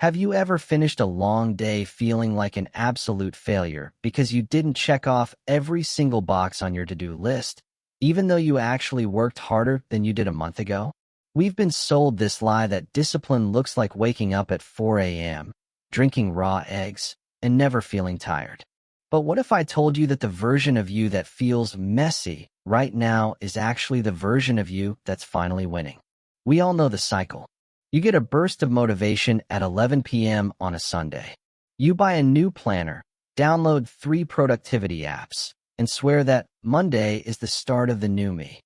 Have you ever finished a long day feeling like an absolute failure because you didn't check off every single box on your to-do list, even though you actually worked harder than you did a month ago? We've been sold this lie that discipline looks like waking up at 4 a.m., drinking raw eggs, and never feeling tired. But what if I told you that the version of you that feels messy right now is actually the version of you that's finally winning? We all know the cycle. You get a burst of motivation at 11 p.m. on a Sunday. You buy a new planner, download 3 productivity apps, and swear that Monday is the start of the new me.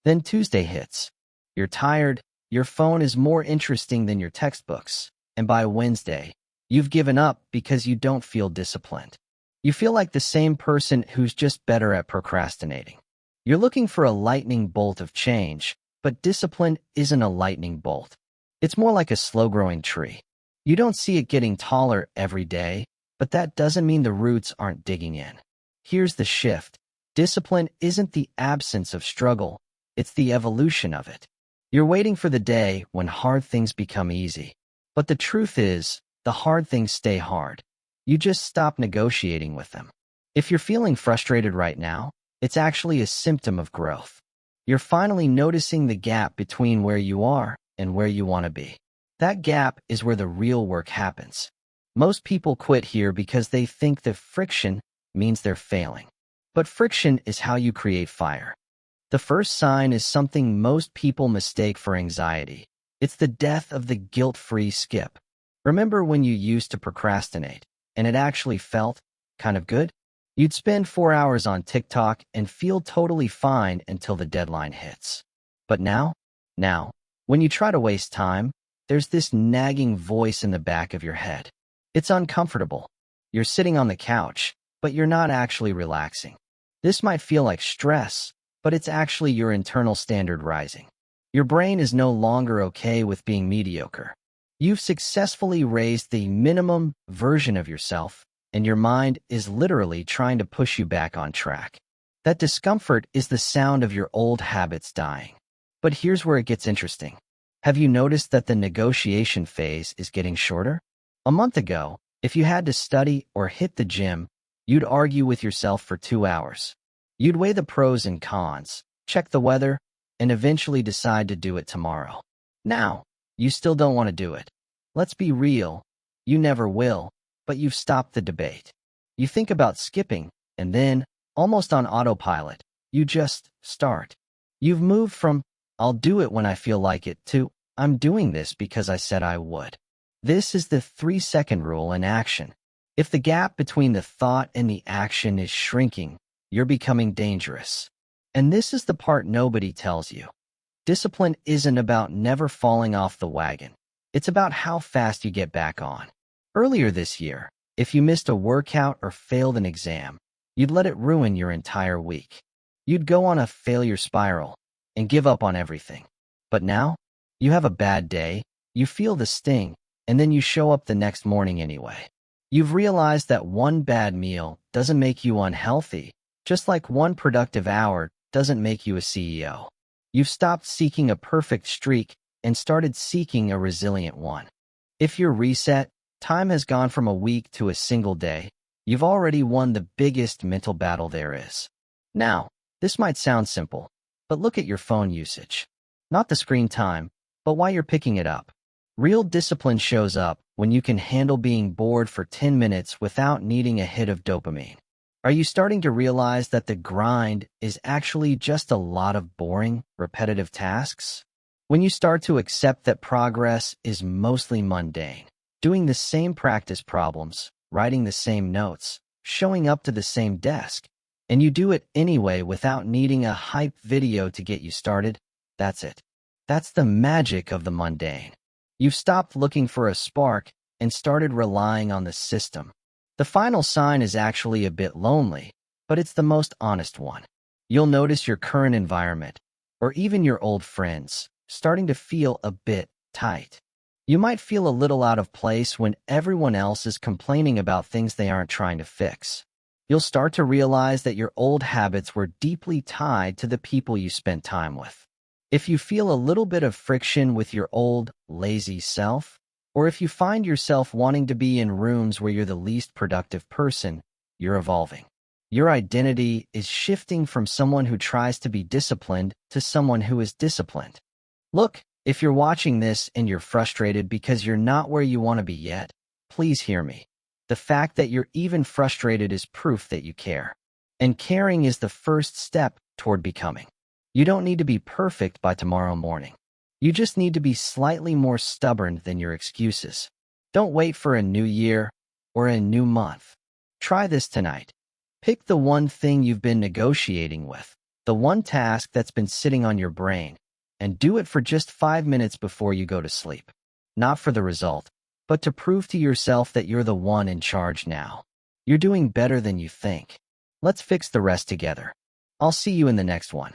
Then Tuesday hits. You're tired, your phone is more interesting than your textbooks, and by Wednesday, you've given up because you don't feel disciplined. You feel like the same person who's just better at procrastinating. You're looking for a lightning bolt of change, but discipline isn't a lightning bolt. It's more like a slow-growing tree. You don't see it getting taller every day, but that doesn't mean the roots aren't digging in. Here's the shift. Discipline isn't the absence of struggle, it's the evolution of it. You're waiting for the day when hard things become easy. But the truth is, the hard things stay hard. You just stop negotiating with them. If you're feeling frustrated right now, it's actually a symptom of growth. You're finally noticing the gap between where you are and where you want to be. That gap is where the real work happens. Most people quit here because they think that friction means they're failing. But friction is how you create fire. The first sign is something most people mistake for anxiety. It's the death of the guilt-free skip. Remember when you used to procrastinate, and it actually felt kind of good? You'd spend 4 hours on TikTok and feel totally fine until the deadline hits. But now, when you try to waste time, there's this nagging voice in the back of your head. It's uncomfortable. You're sitting on the couch, but you're not actually relaxing. This might feel like stress, but it's actually your internal standard rising. Your brain is no longer okay with being mediocre. You've successfully raised the minimum version of yourself, and your mind is literally trying to push you back on track. That discomfort is the sound of your old habits dying. But here's where it gets interesting. Have you noticed that the negotiation phase is getting shorter? A month ago, if you had to study or hit the gym, you'd argue with yourself for 2 hours. You'd weigh the pros and cons, check the weather, and eventually decide to do it tomorrow. Now, you still don't want to do it. Let's be real, you never will, but you've stopped the debate. You think about skipping, and then, almost on autopilot, you just start. You've moved from, I'll do it when I feel like it, to, I'm doing this because I said I would. This is the 3-second rule in action. If the gap between the thought and the action is shrinking, you're becoming dangerous. And this is the part nobody tells you. Discipline isn't about never falling off the wagon. It's about how fast you get back on. Earlier this year, if you missed a workout or failed an exam, you'd let it ruin your entire week. You'd go on a failure spiral and give up on everything. But now, you have a bad day, you feel the sting, and then you show up the next morning anyway. You've realized that one bad meal doesn't make you unhealthy, just like one productive hour doesn't make you a CEO. You've stopped seeking a perfect streak and started seeking a resilient one. If you're reset, time has gone from a week to a single day, you've already won the biggest mental battle there is. Now, this might sound simple, but look at your phone usage. Not the screen time, but why you're picking it up. Real discipline shows up when you can handle being bored for 10 minutes without needing a hit of dopamine. Are you starting to realize that the grind is actually just a lot of boring, repetitive tasks? When you start to accept that progress is mostly mundane, doing the same practice problems, writing the same notes, showing up to the same desk, and you do it anyway without needing a hype video to get you started, that's it. That's the magic of the mundane. You've stopped looking for a spark and started relying on the system. The final sign is actually a bit lonely, but it's the most honest one. You'll notice your current environment, or even your old friends, starting to feel a bit tight. You might feel a little out of place when everyone else is complaining about things they aren't trying to fix. You'll start to realize that your old habits were deeply tied to the people you spent time with. If you feel a little bit of friction with your old, lazy self, Or if you find yourself wanting to be in rooms where you're the least productive person, you're evolving. Your identity is shifting from someone who tries to be disciplined to someone who is disciplined. Look, if you're watching this and you're frustrated because you're not where you want to be yet, please hear me. The fact that you're even frustrated is proof that you care. And caring is the first step toward becoming. You don't need to be perfect by tomorrow morning. You just need to be slightly more stubborn than your excuses. Don't wait for a new year or a new month. Try this tonight. Pick the one thing you've been negotiating with, the one task that's been sitting on your brain, and do it for just 5 minutes before you go to sleep. Not for the result, but to prove to yourself that you're the one in charge now. You're doing better than you think. Let's fix the rest together. I'll see you in the next one.